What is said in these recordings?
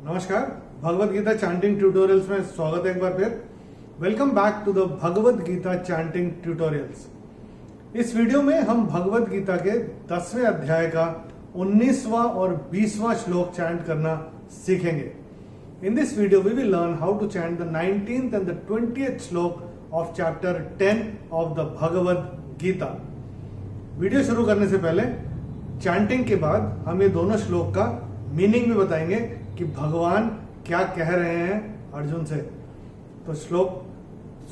नमस्कार, भगवत Gita chanting tutorials में स्वागत है एक बार फिर। Welcome back to the Bhagavad Gita chanting tutorials. इस वीडियो में हम भगवत गीता के 10वें अध्याय का 19वां और 20वां श्लोक चैंट करना सीखेंगे। In this video we will learn how to chant the 19th and the 20th shloka of chapter 10 of the Bhagavad Gita. Video शुरू करने से पहले चैंटिंग के बाद हम ये दोनों श्लोक का मीनिंग भी बताएंगे कि भगवान क्या कह रहे हैं अर्जुन से। तो श्लोक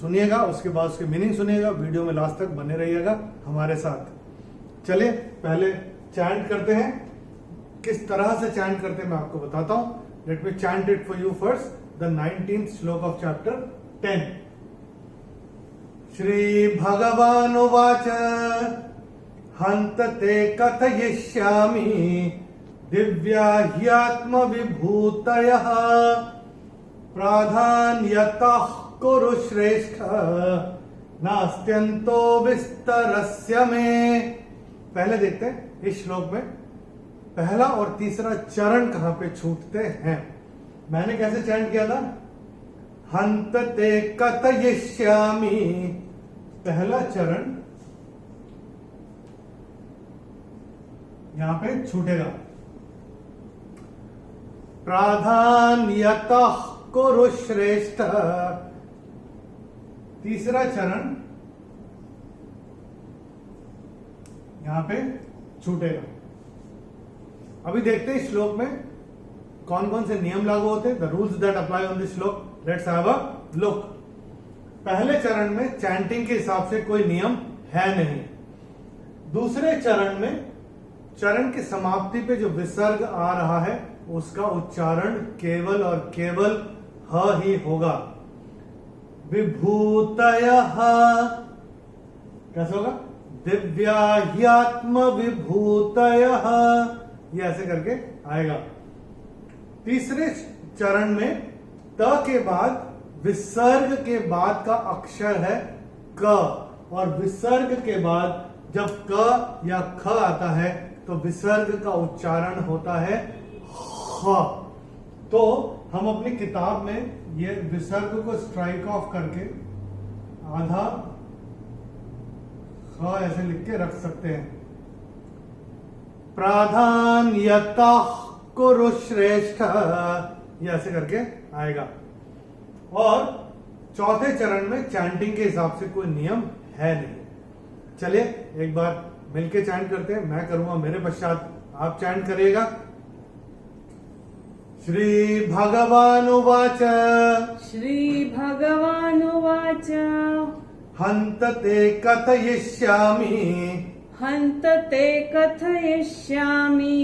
सुनिएगा, उसके बाद उसके मीनिंग सुनिएगा। वीडियो में लास्ट तक बने रहिएगा हमारे साथ। चलिए पहले चैंट करते हैं। किस तरह से चैंट करते हैं मैं आपको बताता हूं। Late me chant it for you first. The 19th श्लोक ऑफ चैप्टर 10। श्री भगवान उवाच हंत ते कथयिष्यामि दिव्या ह्यात्म विभूतयः प्राधान्यतः कुरु श्रेष्ठ नास्त्यंतो विस्तरस्य में। पहले देखते हैं इस श्लोक में पहला और तीसरा चरण कहां पे छूटते हैं। मैंने कैसे चैंट किया था? हंत ते कथयिष्यामि, पहला चरण यहां पे छूटेगा। प्राधान्यतः कुरु श्रेष्ठ, तीसरा चरण यहां पे छूटेगा। अभी देखते हैं इस श्लोक में कौन कौन से नियम लागू होते हैं। The rules that apply on this shloka. Let's have a look. पहले चरण में चैंटिंग के हिसाब से कोई नियम है नहीं। दूसरे चरण में चरण की समाप्ति पे जो विसर्ग आ रहा है उसका उच्चारण केवल और केवल ह ही होगा। विभूतयः कैसे होगा? दिव्या ह्यात्म विभूतयः, ये ऐसे करके आएगा। तीसरे चरण में त के बाद विसर्ग के बाद का अक्षर है क, और विसर्ग के बाद जब क या ख आता है तो विसर्ग का उच्चारण होता है ख। तो हम अपनी किताब में ये विसर्ग को स्ट्राइक ऑफ करके आधा ख ऐसे लिख के रख सकते हैं। प्राधान्यतः कुरु श्रेष्ठ, ये ऐसे करके आएगा। और चौथे चरण में चैंटिंग के हिसाब से कोई नियम है नहीं। चलिए एक बार मिलके चैंट करते हैं। मैं करूंगा, मेरे पश्चात आप चैंट करिएगा। श्री भगवान उवाच श्री भगवान उवाच हंत ते कथयिष्यामि हन्त ते कथयिष्यामि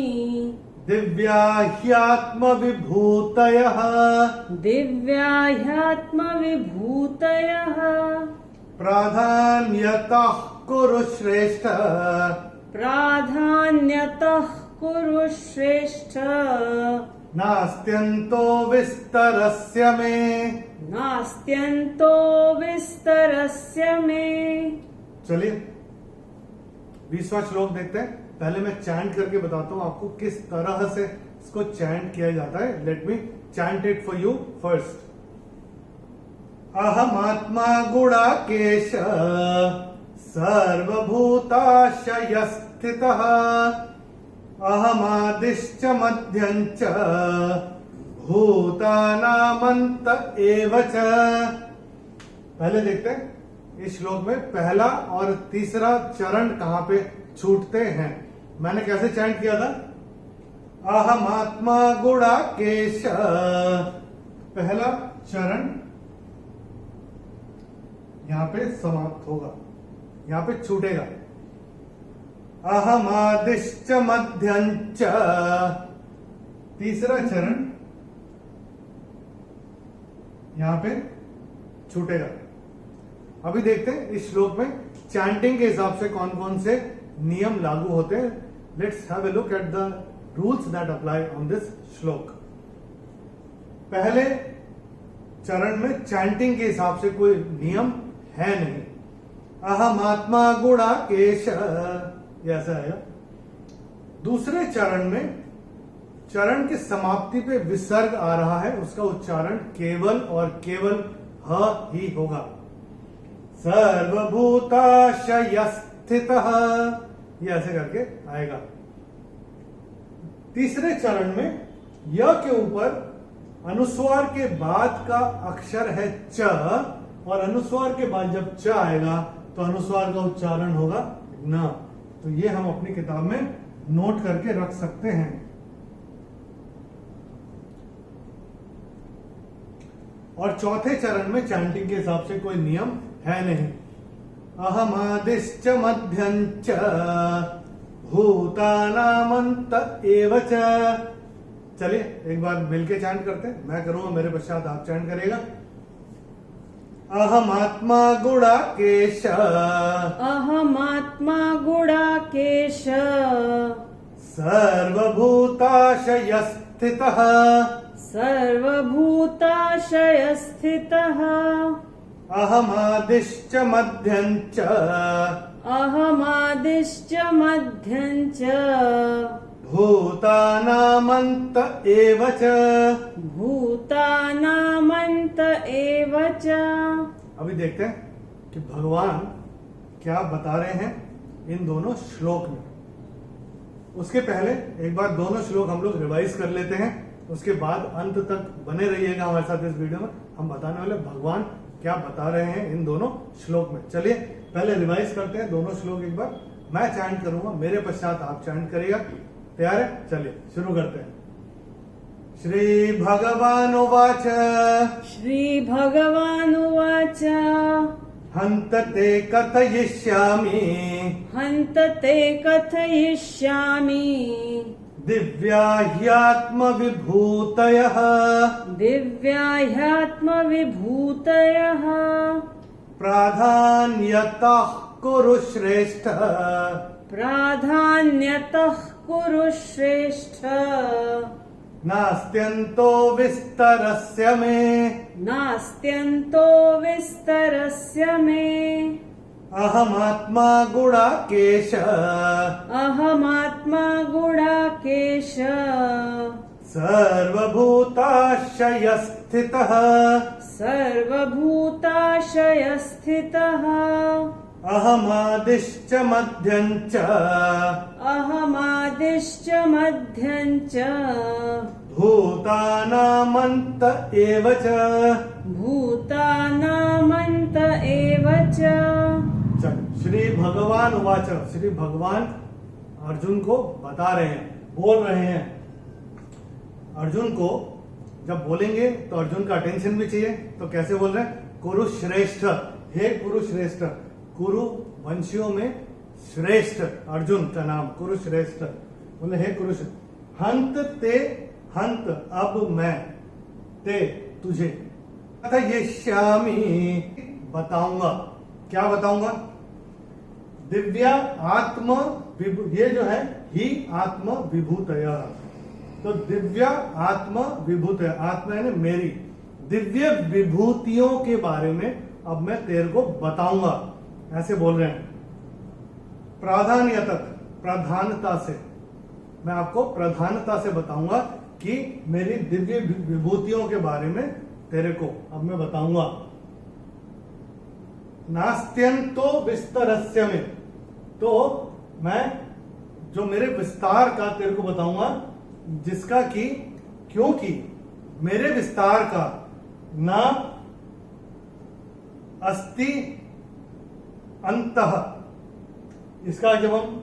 दिव्या ह्यात्म विभूतयः दिव्या ह्यात्म विभूतयः प्राधान्यतः कुरु श्रेष्ठ प्राधान्यतः कुरु श्रेष्ठ नास्त्यंतो विस्तरस्य मे। नास्त्यंतो विस्तरस्य मे। चलिए 20वां श्लोक देखते हैं। पहले मैं चैंट करके बताता हूं आपको किस तरह से इसको चैंट किया जाता है। Let me chant it for you first. अहमात्मा गुणाकेश सर्वभूताशय स्थितः अहमादिश्च मध्यञ्च भूतानामन्त एव च। पहले देखते हैं इस श्लोक में पहला और तीसरा चरण कहां पे छूटते हैं। मैंने कैसे चैंट किया था? अहमात्मा गुणाकेश, पहला चरण यहां पे समाप्त होगा, यहां पे छूटेगा। अहमादिश्च मध्यञ्च, तीसरा चरण यहां पे छूटेगा। अभी देखते हैं इस श्लोक में चैंटिंग के हिसाब से कौन कौन से नियम लागू होते हैं। Let's have a look at the rules that apply on this श्लोक। पहले चरण में चैंटिंग के हिसाब से कोई नियम है नहीं। अहमात्मा गुणाकेश, ऐसा आएगा। दूसरे चरण में चरण की समाप्ति पे विसर्ग आ रहा है उसका उच्चारण केवल और केवल ह ही होगा। सर्वभूताशय स्थितः, ये ऐसे करके आएगा। तीसरे चरण में य के ऊपर अनुस्वार के बाद का अक्षर है च, और अनुस्वार के बाद जब च आएगा तो अनुस्वार का उच्चारण होगा न। तो ये हम अपनी किताब में नोट करके रख सकते हैं। और चौथे चरण में चैंटिंग के हिसाब से कोई नियम है नहीं। अहमादिश्च मध्यंच भूतानामंत एव च। चलिए एक बार मिलके चैंट करते हैं। मैं करूंगा, मेरे पश्चात आप चैंट करिएगा। अहमात्मा गुणाकेश, अहमात्मा गुडाकेश, सर्वभूताशय स्थितः, सर्वभूताशय स्थितः, अहमादिश्च मध्यंच, अहमादिश्च मध्यञ्च, भूतानामंत एव च। भूतानामन्त एव च। अभी देखते हैं कि भगवान क्या बता रहे हैं इन दोनों श्लोक में। उसके पहले एक बार दोनों श्लोक हम लोग रिवाइज कर लेते हैं, उसके बाद अंत तक बने रहिएगा हमारे साथ इस वीडियो में। हम बताने वाले भगवान क्या बता रहे हैं इन दोनों श्लोक में। चलिए पहले रिवाइज करते हैं दोनों श्लोक एक बार। मैं चैंट करूंगा, मेरे पश्चात आप चैंट करिएगा। तैयार है? चलिए शुरू करते हैं। श्री भगवानुवाच, श्री भगवानुवाच, हन्त ते कथयिष्यामि, हन्त ते कथयिष्यामि, दिव्या ह्यात्मविभूतयः, दिव्या ह्यात्मविभूतयः, प्राधान्यतः कुरु श्रेष्ठ, प्राधान्यतः कुरु श्रेष्ठ, नास्त्यन्तो विस्तरस्य मे, नास्त्यन्तो विस्तरस्य मे, अहमात्मा गुणाकेश, अहमात्मा गुडाकेश, सर्वभूताशय स्थितः, सर्वभूताशय स्थितः, अहमादिश्च मध्यञ्च, अहमादिश्च मध्यञ्च, भूतानामन्त एव च। भूतानामन्त एव च। चल, श्री भगवान उवाच, श्री भगवान अर्जुन को बता रहे हैं, बोल रहे हैं। अर्जुन को जब बोलेंगे तो अर्जुन का अटेंशन भी चाहिए, तो कैसे बोल रहे हैं? कुरु श्रेष्ठ, हे कुरु श्रेष्ठ। कुरु वंशियों में श्रेष्ठ अर्जुन का नाम कुरु श्रेष्ठ। बोले हे कुरु श्रेष्ठ, हंत ते, हंत अब मैं, ते तुझे, अतः ये श्यामी बताऊंगा। क्या बताऊंगा? दिव्या आत्म ये जो है ही आत्म विभूतय, तो दिव्या आत्म विभूतय, आत्मा यानी मेरी दिव्य विभूतियों के बारे में अब मैं तेरे को बताऊंगा, ऐसे बोल रहे हैं। प्राधान्यतः, प्रधानता से, मैं आपको प्रधानता से बताऊंगा कि मेरी दिव्य विभूतियों के बारे में तेरे को अब मैं बताऊंगा। नास्त्यंतो विस्तरस्य में, तो मैं जो मेरे विस्तार का तेरे को बताऊंगा, जिसका कि क्योंकि मेरे विस्तार का ना अस्ति अंतः, इसका जब हम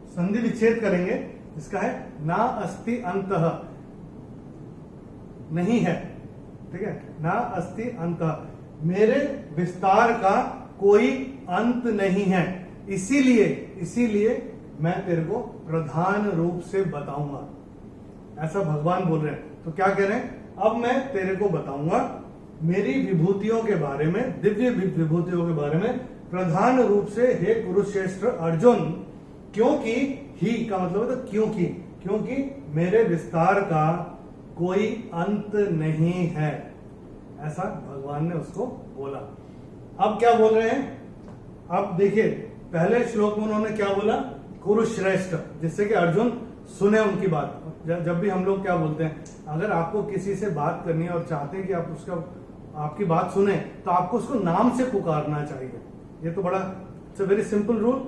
संधि विच्छेद करेंगे, इसका है ना अस्ति अंतः, नहीं है, ठीक है, ना अस्ति अंतः, मेरे विस्तार का कोई अंत नहीं है, इसीलिए मैं तेरे को प्रधान रूप से बताऊंगा, ऐसा भगवान बोल रहे हैं। तो क्या कह रहे हैं? अब मैं तेरे को बताऊंगा मेरी विभूतियों के बारे में, दिव्य विभूतियों के बारे में प्रधान रूप से, हे कुरुश्रेष्ठ अर्जुन। क्योंकि ही का मतलब है तो क्योंकि मेरे विस्तार का कोई अंत नहीं है, ऐसा भगवान ने उसको बोला। अब क्या बोल रहे हैं? अब देखिए, पहले श्लोक में उन्होंने क्या बोला? कुरुश्रेष्ठ, जिससे कि अर्जुन सुने उनकी बात। जब भी हम लोग क्या बोलते हैं, अगर आपको किसी से बात करनी है और चाहते हैं कि आप आपकी बात सुने, तो आपको उसको नाम से पुकारना चाहिए। ये तो बड़ा it's a very simple rule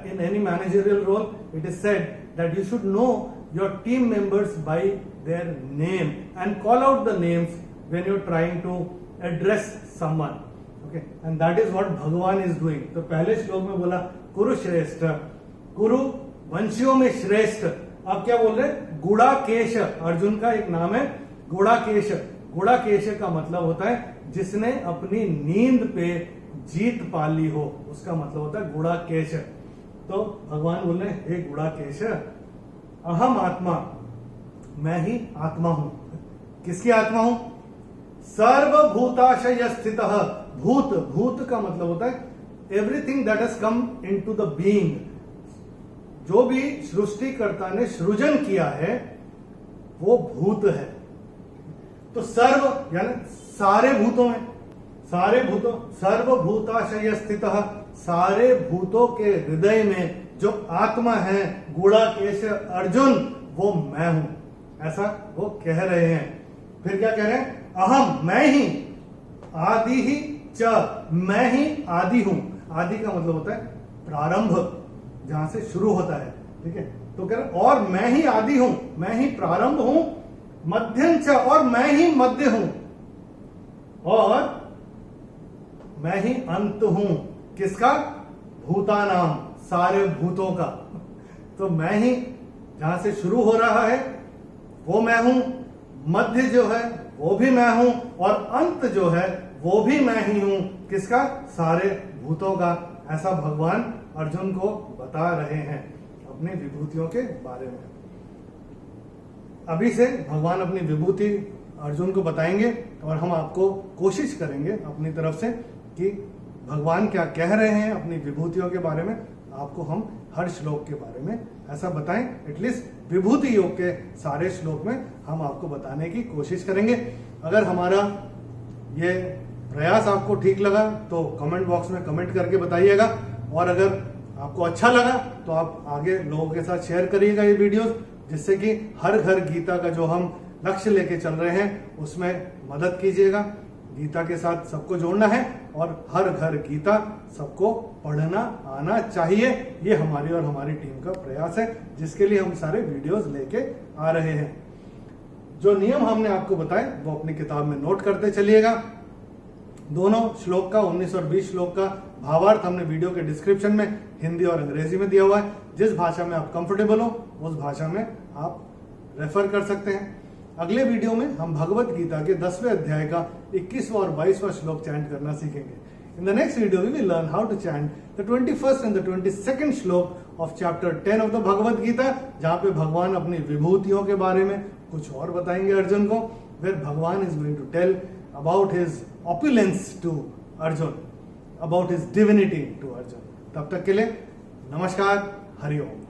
in any managerial role. It is said that you should know your team members by their name and call out the names when you are trying to address someone. Okay, and that is what Bhagwan is doing. तो पहले श्लोक में बोला कुरुश्रेष्ठ, कुरु वंशियों में श्रेष्ठ। अब क्या बोल रहे, गुड़ाकेश, अर्जुन का एक नाम है गुड़ाकेश। गुड़ाकेश का मतलब होता है जिसने अपनी नींद पे जीत पा ली हो, उसका मतलब होता है गुड़ाकेश। तो भगवान बोल रहे हैं, हे गुड़ाकेश, अहम आत्मा, मैं ही आत्मा हूं। किसकी आत्मा हूं? सर्वभूताशय स्थित। भूत, भूत का मतलब होता है everything that has come into the being. जो भी सृष्टिकर्ता ने सृजन किया है वो भूत है। तो सर्व यानी सारे भूतों में, सारे भूतों, सर्वभूताशय स्थित, सारे भूतों के हृदय में जो आत्मा है गुड़ाकेश अर्जुन, वो मैं हूं, ऐसा वो कह रहे हैं। फिर क्या कह रहे हैं? अहम, मैं ही, आदि ही च, मैं ही आदि हूं। आदि का मतलब होता है प्रारंभ, जहां से शुरू होता है। ठीक है, तो कह रहे और मैं ही आदि हूं, मैं ही प्रारंभ हूं, मध्यम च, और मैं ही मध्य हूं, और मैं ही अंत हूं। किसका? भूतानाम, सारे भूतों का। तो मैं ही जहां से शुरू हो रहा है वो मैं हूं, मध्य जो है वो भी मैं हूं, और अंत जो है वो भी मैं ही हूं। किसका? सारे भूतों का। ऐसा भगवान अर्जुन को बता रहे हैं अपनी विभूतियों के बारे में। अभी से भगवान अपनी विभूति अर्जुन को बताएंगे और हम आपको कोशिश करेंगे अपनी तरफ से कि भगवान क्या कह रहे हैं अपनी विभूतियों के बारे में, आपको हम हर श्लोक के बारे में ऐसा बताएं। एटलीस्ट विभूति योग के सारे श्लोक में हम आपको बताने की कोशिश करेंगे। अगर हमारा ये प्रयास आपको ठीक लगा तो कमेंट बॉक्स में कमेंट करके बताइएगा, और अगर आपको अच्छा लगा तो आप आगे लोगों के साथ शेयर करिएगा ये वीडियोस, जिससे कि हर घर गीता का जो हम लक्ष्य लेके चल रहे हैं उसमें मदद कीजिएगा। गीता के साथ सबको जोड़ना है और हर घर गीता सबको पढ़ना आना चाहिए। ये हमारी और हमारी टीम का प्रयास है, जिसके लिए हम सारे वीडियोस लेके आ रहे हैं। जो नियम हमने आपको बताए वो अपनी किताब में नोट करते चलिएगा। दोनों श्लोक का, 19 और 20 श्लोक का भावार्थ हमने वीडियो के डिस्क्रिप्शन में हिंदी और अंग्रेजी में दिया हुआ है। जिस भाषा में आप कंफर्टेबल हो उस भाषा में आप रेफर कर सकते हैं। अगले वीडियो में हम भगवत गीता के 10वें अध्याय का 21वां और 22वां श्लोक चैंट करना सीखेंगे। In the next video we will learn how to chant the 21st and the 22nd shloka of chapter 10 of the Bhagavad Gita, जहां पे भगवान अपनी विभूतियों के बारे में कुछ और बताएंगे अर्जुन को। Where Bhagwan is going to tell about his opulence to Arjun, about his divinity to Arjun. तब तक के लिए नमस्कार, हरि ओम।